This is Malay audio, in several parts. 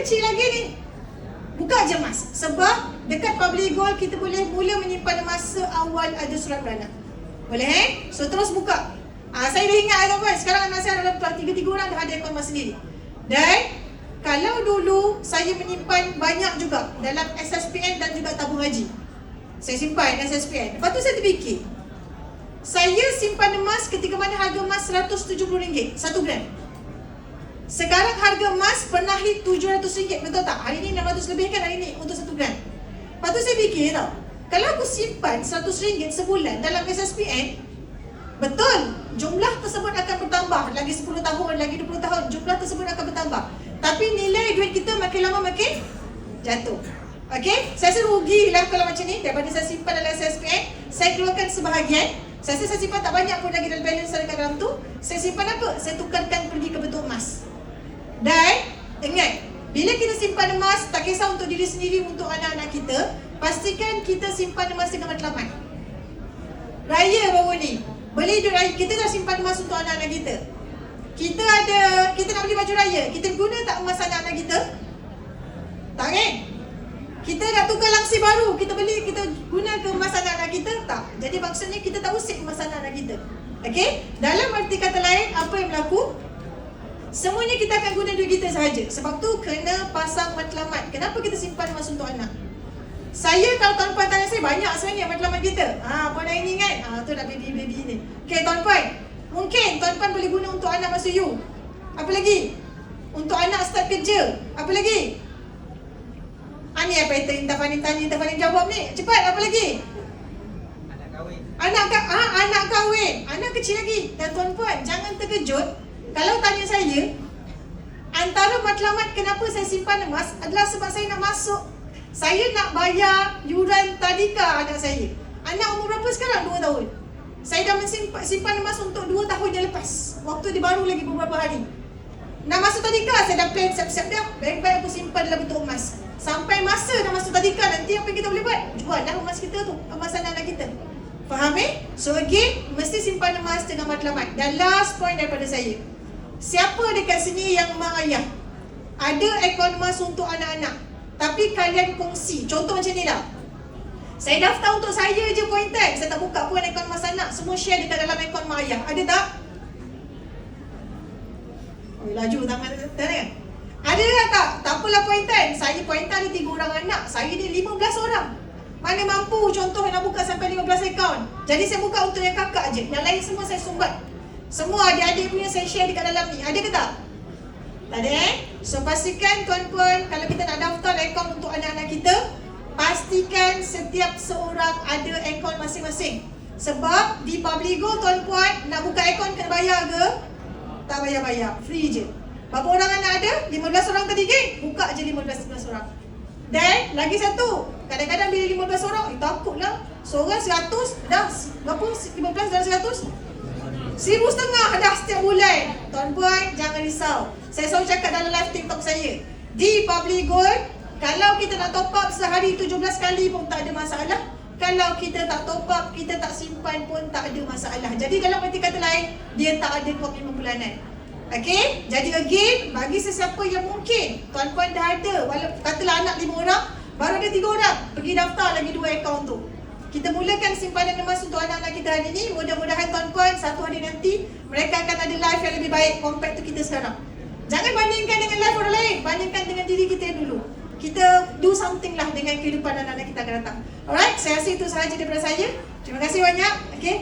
kecil lagi ni. Buka je mas. Sebab dekat Public Gold kita boleh mula menyimpan masa awal ada surat beranak. Boleh So terus buka. Saya dah ingat tuan-tuan, sekarang anak saya dalam 3 orang dah ada akaun mas sendiri. Dan kalau dulu saya menyimpan banyak juga dalam SSPN dan juga tabung haji. Saya simpan SSPN. Lepas tu saya terfikir, saya simpan emas ketika mana harga emas RM170 1 gram. Sekarang harga emas pernah hit RM700, betul tak? Hari ni 600 lebih kan hari ni untuk 1 gram. Lepas tu saya fikir tau, kalau aku simpan RM100 sebulan dalam SSPN, betul, jumlah tersebut akan bertambah. Lagi 10 tahun, lagi 20 tahun, jumlah tersebut akan bertambah. Tapi nilai duit kita makin lama makin jatuh. Okey, saya rasa rugilah kalau macam ni. Daripada saya simpan dalam SSPN, saya keluarkan sebahagian. Saya rasa saya simpan tak banyak pun lagi dalam balance dekat dalam tu. Saya simpan apa? Saya tukarkan pergi ke bentuk emas. Dan ingat, bila kita simpan emas, tak kisah untuk diri sendiri, untuk anak-anak kita, pastikan kita simpan emas dengan matlamat. Raya baru ni, beli duit raya, kita dah simpan emas untuk anak-anak kita. Kita nak beli baju raya, kita guna tak emas anak-anak kita? Tak kan? Kita nak tukar langsir baru, kita beli, kita guna ke emas anak-anak kita? Tak. Jadi maksudnya kita tak usik emas anak-anak kita. Okey? Dalam arti kata lain, apa yang berlaku? Semuanya kita akan guna duit kita sahaja. Sebab tu kena pasang matlamat. Kenapa kita simpan emas untuk anak? Saya, kalau tuan-puan tanya saya, banyak sebenarnya matlamat kita. Puan dah ini kan? Tu dah baby-baby ni. Okey tuan-puan, mungkin tuan-puan boleh guna untuk anak masa you. Apa lagi? Untuk anak start kerja. Apa lagi? Ni apa yang Intan jawab ni. Cepat, apa lagi? Anak kahwin. Anak kecil lagi. Dan tuan-puan, jangan terkejut kalau tanya saya, antara matlamat kenapa saya simpan emas adalah sebab saya nak masuk, saya nak bayar yuran tadika anak saya. Anak umur berapa sekarang? 2 tahun. Saya dah simpan emas untuk 2 tahun yang lepas. Waktu dia baru lagi beberapa hari. Nak masuk tadika, saya dah plan siap-siap dah. Baik-baik aku simpan dalam bentuk emas. Sampai masa dah masuk tadika, nanti apa yang kita boleh buat? Jual dah emas kita tu, emas anak-anak kita. Faham So again, mesti simpan emas dengan matlamat. Dan last point daripada saya, siapa dekat sini yang mak ayah ada akaun emas untuk anak-anak, tapi kalian kongsi? Contoh macam ni dah, saya daftar untuk saya je point time, saya tak buka pun akaun emas anak, semua share dekat dalam akaun mak ayah. Ada tak? Laju tangan kan? Ada tak? Tak apalah point time. Saya point time ada 3 orang anak, saya ni 15 orang. Mana mampu contoh nak buka sampai 15 akaun. Jadi saya buka untuk yang kakak je, yang lain semua saya sumbat. Semua adik-adik punya saya share dekat dalam ni. Ada ke tak? Tak ada So pastikan tuan-puan, kalau kita nak daftar akaun untuk anak-anak kita, pastikan setiap seorang ada akaun masing-masing. Sebab di Public Gold tuan-puan, nak buka akaun kena bayar ke? Tak bayar-bayar, free je. Berapa orang anak ada? 15 orang tadi geng? Buka je 15 orang. Dan lagi satu, kadang-kadang bila 15 orang, takutlah. Seorang 100, dah berapa? 15 dan 100? 1,500 dah setiap bulan. Tuan-puan, jangan risau. Saya selalu cakap dalam live TikTok saya, di Public Gold, kalau kita nak top up sehari 17 kali pun tak ada masalah. Kalau kita tak top up, kita tak simpan pun tak ada masalah. Jadi dalam arti kata lain, dia tak ada komitmen bulanan. Okey? Jadi again, bagi sesiapa yang mungkin tuan-puan dah ada, walaupun katalah anak 5 orang, baru ada 3 orang, pergi daftar lagi 2 akaun tu. Kita mulakan simpanan emas untuk anak-anak kita hari ni. Mudah-mudahan tuan-puan, satu hari nanti mereka akan ada life yang lebih baik compared to kita sekarang. Jangan bandingkan dengan life orang lain, bandingkan dengan diri kita dulu. Kita do something lah dengan kehidupan anak-anak kita akan datang. Alright, saya rasa itu sahaja daripada saya. Terima kasih banyak. Okey,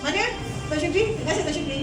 mana Tuan Syukri? Terima kasih Tuan Syukri.